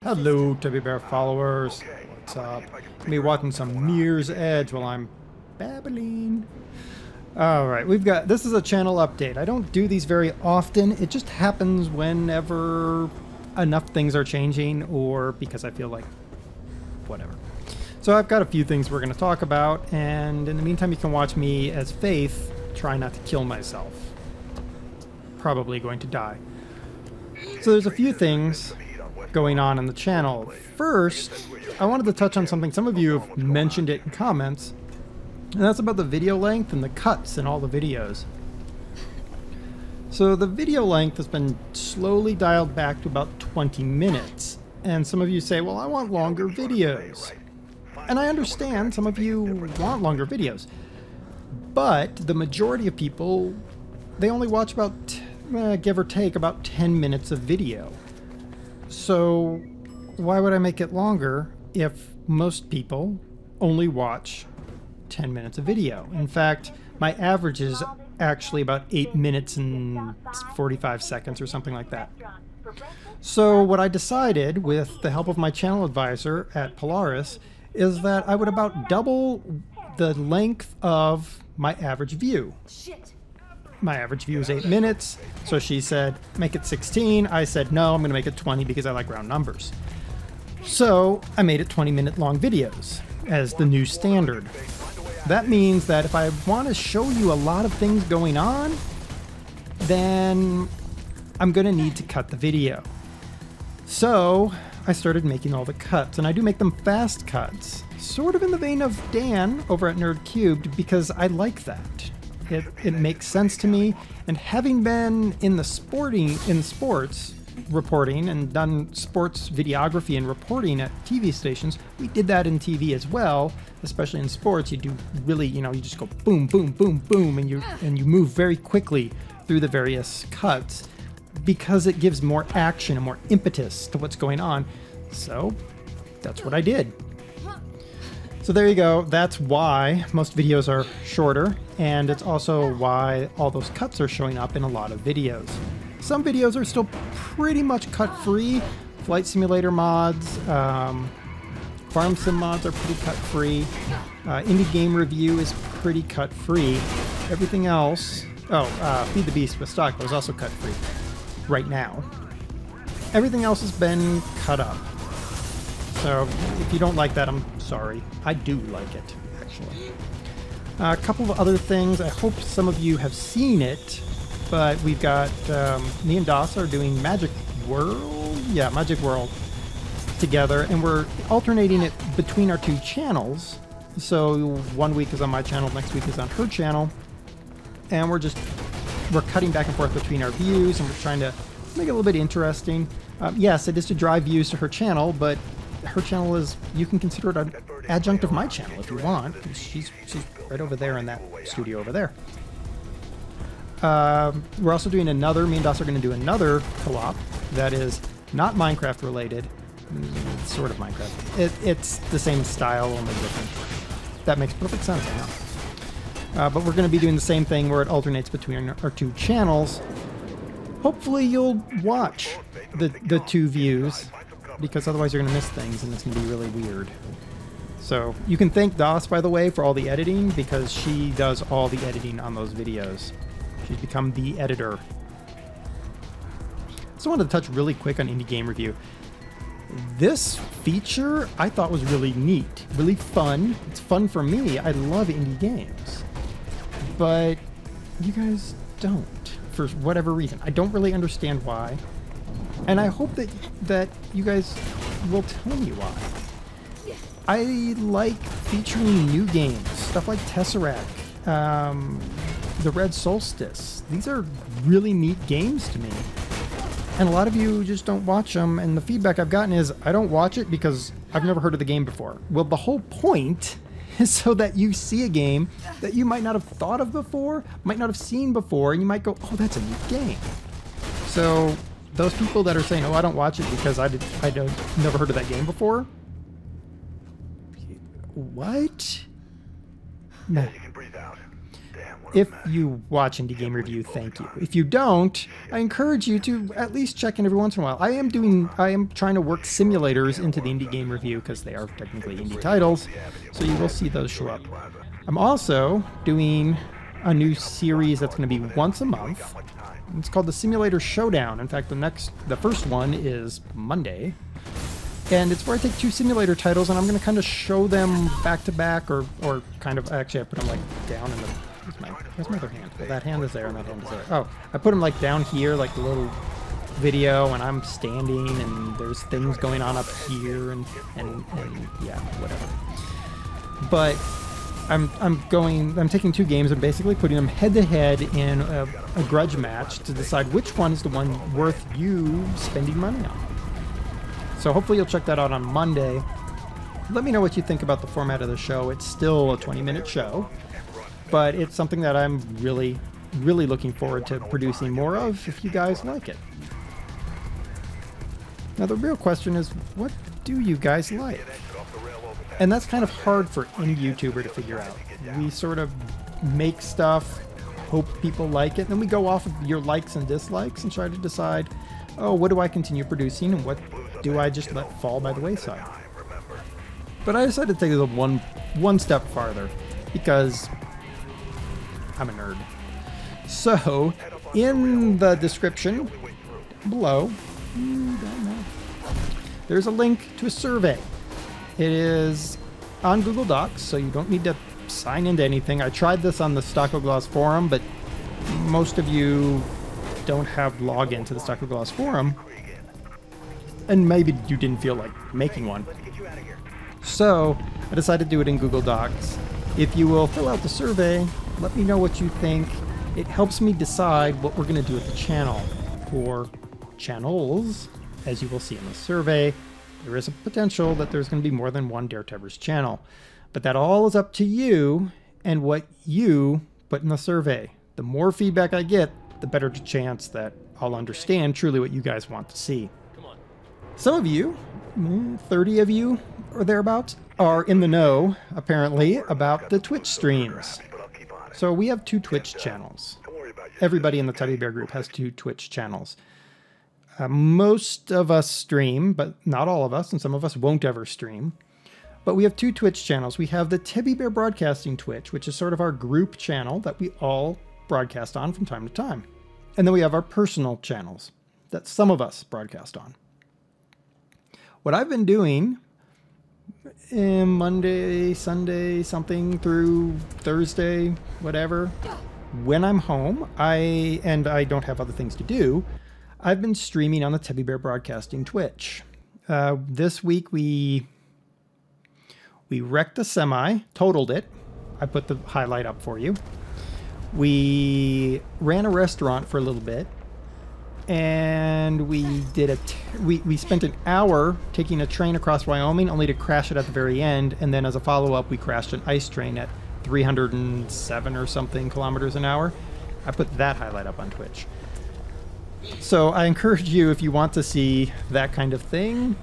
Hello, Teddy Bear followers. What's up? Me watching some Mirror's Edge while I'm babbling. Alright, this is a channel update. I don't do these very often. It just happens whenever enough things are changing or because I feel like whatever. So I've got a few things we're going to talk about, and in the meantime you can watch me as Faith try not to kill myself. Probably going to die. So there's a few things going on the channel. First, I wanted to touch on something. Some of you have mentioned it in comments, and that's about the video length and the cuts in all the videos. So the video length has been slowly dialed back to about 20 minutes, and some of you say, well, I want longer videos. And I understand some of you want longer videos, but the majority of people, they only watch about, give or take, about 10 minutes of video. So why would I make it longer if most people only watch 10 minutes of video? In fact, my average is actually about 8 minutes and 45 seconds or something like that. So what I decided, with the help of my channel advisor at Polaris, is that I would about double the length of my average view. My average view is 8 minutes, so she said, make it 16. I said, no, I'm going to make it 20 because I like round numbers. So I made it 20-minute long videos as the new standard. That means that if I want to show you a lot of things going on, then I'm going to need to cut the video. So I started making all the cuts, and I do make them fast cuts, sort of in the vein of Dan over at Nerd Cubed, because I like that. It makes sense to me, and having been in sports reporting and done sports videography and reporting at TV stations, we did that in TV as well. Especially in sports, you do really, you just go boom, boom, boom, boom, and you move very quickly through the various cuts because it gives more action and more impetus to what's going on. So that's what I did. So there you go. That's why most videos are shorter, and it's also why all those cuts are showing up in a lot of videos. Some videos are still pretty much cut-free. Flight simulator mods, farm sim mods are pretty cut-free. Indie game review is pretty cut-free. Everything else... Feed the Beast with Stock was also cut-free right now. Everything else has been cut up. So if you don't like that, I'm sorry. I do like it, actually. A couple of other things. I hope some of you have seen it, but we've got me and Das are doing Magic World? Yeah, Magic World together, and we're alternating it between our two channels. So one week is on my channel, next week is on her channel, and we're cutting back and forth between our views, and we're trying to make it a little bit interesting. Yes, it is to drive views to her channel, but her channel is, you can consider it an adjunct of my channel if you want. She's right over there in that studio over there. We're also doing me and Das are going to do another co-op that is not Minecraft related. Sort of Minecraft. It's the same style, only different. That makes perfect sense, I know. But we're going to be doing the same thing where it alternates between our two channels. Hopefully you'll watch the two views, because otherwise you're going to miss things and it's going to be really weird. So you can thank Das, by the way, for all the editing, because she does all the editing on those videos. She's become the editor. So I wanted to touch really quick on indie game review. This feature I thought was really neat, really fun. It's fun for me. I love indie games. But you guys don't, for whatever reason. I don't really understand why. And I hope that you guys will tell me why. I like featuring new games, stuff like Tesseract, the Red Solstice. These are really neat games to me. And a lot of you just don't watch them, and the feedback I've gotten is, I don't watch it because I've never heard of the game before. Well, the whole point is so that you see a game that you might not have thought of before, might not have seen before, and you might go, oh, that's a neat game. So those people that are saying, oh, I don't watch it because I never heard of that game before. What? No. If you watch Indie Game Review, thank you. If you don't, I encourage you to at least check in every once in a while. I am trying to work simulators into the Indie Game Review because they are technically indie titles, so you will see those show up. I'm also doing a new series that's going to be once a month. It's called the Simulator Showdown. In fact, the first one is Monday. And it's where I take two simulator titles and I'm going to kind of show them back to back or kind of, actually I put them like down in the, where's my other hand? Well, that hand is there and that hand is there. Oh, I put them like down here, like the little video, and I'm standing and there's things going on up here and yeah, whatever. But I'm taking two games and basically putting them head to head in a grudge match to decide which one is the one worth you spending money on. So hopefully you'll check that out on Monday. Let me know what you think about the format of the show. It's still a 20-minute show, but it's something that I'm really, really looking forward to producing more of if you guys like it. Now the real question is, what do you guys like? And that's kind of hard for any YouTuber to figure out. We sort of make stuff, hope people like it, and then we go off of your likes and dislikes and try to decide, oh, what do I continue producing and what do I just let fall by the wayside? But I decided to take it one step farther because I'm a nerd. So, in the description below, there's a link to a survey. It is on Google Docs, so you don't need to sign into anything. I tried this on the Stocko Gloss forum, but most of you don't have login to the Stocko Gloss forum, and maybe you didn't feel like making one. So I decided to do it in Google Docs. If you will fill out the survey, let me know what you think. It helps me decide what we're going to do with the channel. For channels, as you will see in the survey, there is a potential that there's going to be more than one DerTebbers channel. But that all is up to you and what you put in the survey. The more feedback I get, the better chance that I'll understand truly what you guys want to see. Some of you, 30 of you or thereabouts, are in the know, apparently, about the Twitch streams. So we have two Twitch channels. Everybody in the Teddy Bear group has two Twitch channels. Most of us stream, but not all of us, and some of us won't ever stream. But we have two Twitch channels. We have the Teddy Bear Broadcasting Twitch, which is sort of our group channel that we all broadcast on from time to time. And then we have our personal channels that some of us broadcast on. What I've been doing Monday, Sunday, something through Thursday, whatever, when I'm home, I don't have other things to do, I've been streaming on the Teddy Bear Broadcasting Twitch. This week we wrecked a semi, totaled it. I put the highlight up for you. We ran a restaurant for a little bit, and we did we spent an hour taking a train across Wyoming, only to crash it at the very end. And then as a follow-up, we crashed an ice train at 307 or something kilometers an hour. I put that highlight up on Twitch. So I encourage you, if you want to see that kind of thing,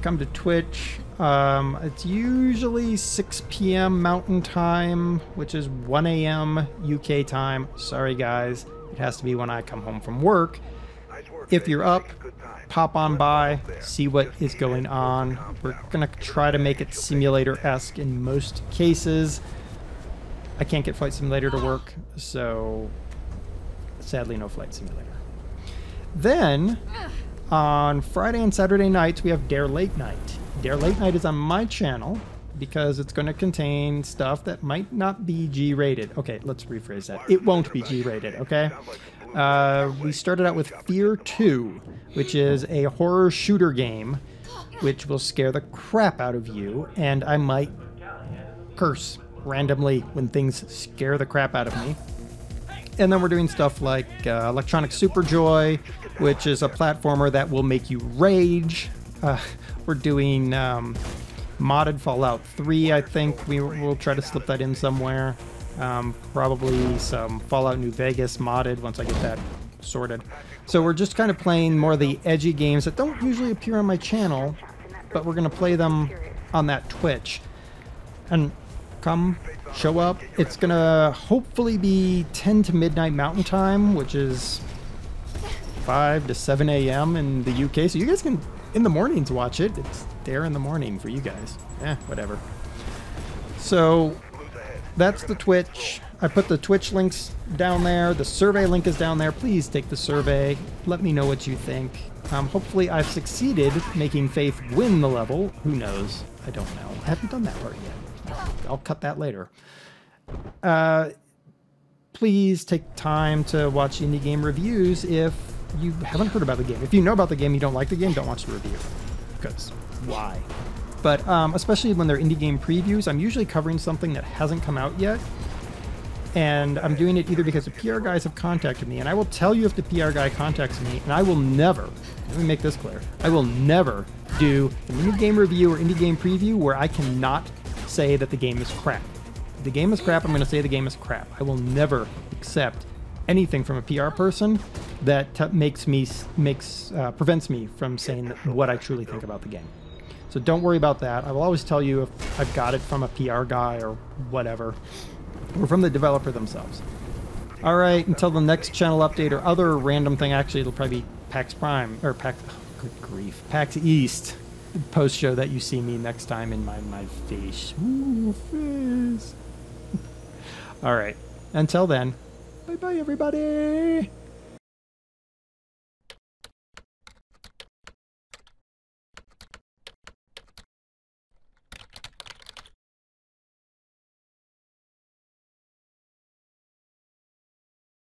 come to Twitch. It's usually 6 p.m. Mountain Time, which is 1 a.m. UK time. Sorry, guys. It has to be when I come home from work. If you're up, pop on by, see what is going on. We're going to try to make it simulator-esque in most cases. I can't get Flight Simulator to work, so sadly no Flight Simulator. Then, on Friday and Saturday nights, we have Dare Late Night. Dare Late Night is on my channel because it's going to contain stuff that might not be G-rated. Okay, let's rephrase that. It won't be G-rated, okay? We started out with Fear 2, which is a horror shooter game, which will scare the crap out of you, and I might curse randomly when things scare the crap out of me. And then we're doing stuff like Electronic Super Joy, which is a platformer that will make you rage. We're doing modded Fallout 3, I think. We'll try to slip that in somewhere. Probably some Fallout New Vegas modded once I get that sorted. So we're just kind of playing more of the edgy games that don't usually appear on my channel, but we're going to play them on that Twitch. And come, show up. It's gonna hopefully be 10 to midnight Mountain Time, which is 5 to 7 a.m. in the UK. So you guys can, in the mornings, watch it. It's there in the morning for you guys. Whatever. So that's the Twitch. I put the Twitch links down there. The survey link is down there. Please take the survey. Let me know what you think. Hopefully I've succeeded making Faith win the level. Who knows? I don't know. I haven't done that part yet. I'll cut that later. Please take time to watch indie game reviews if you haven't heard about the game. If you know about the game, you don't like the game, don't watch the review. Because why? But especially when they're indie game previews, I'm usually covering something that hasn't come out yet. And I'm doing it either because the PR guys have contacted me, and I will tell you if the PR guy contacts me, and I will never, let me make this clear, I will never do an indie game review or indie game preview where I cannot say that the game is crap. If the game is crap, I'm going to say the game is crap. I will never accept anything from a PR person that prevents me from saying what I truly think about the game. So don't worry about that. I will always tell you if I've got it from a PR guy or whatever, or from the developer themselves. All right, until the next channel update or other random thing. Actually, it'll probably be PAX Prime, or PAX, oh, good grief, PAX East post-show that you see me next time in my face. Ooh, face. All right, until then, bye-bye, everybody.